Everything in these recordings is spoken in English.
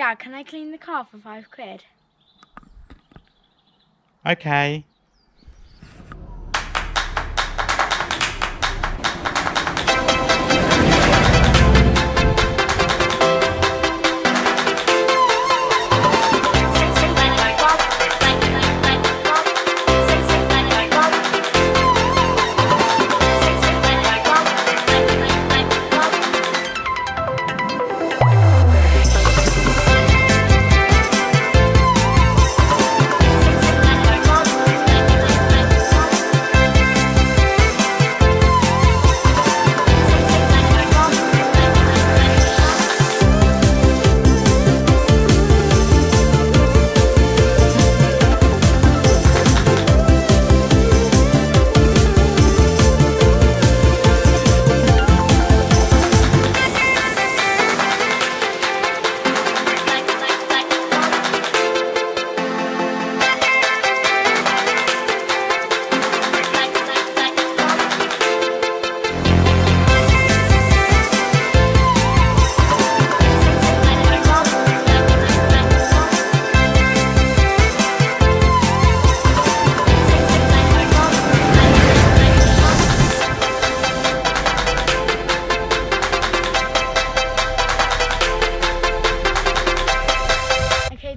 Dad, can I clean the car for £5? Okay.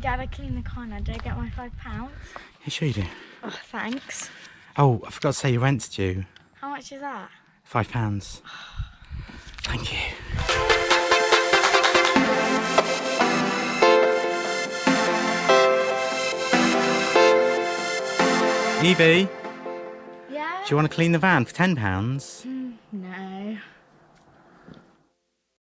Dad, I cleaned the car now. Did I get my £5? Yeah, sure you do. Oh, thanks. Oh, I forgot to say your rent's due. How much is that? £5. Thank you. Yeah? Evie, do you want to clean the van for £10?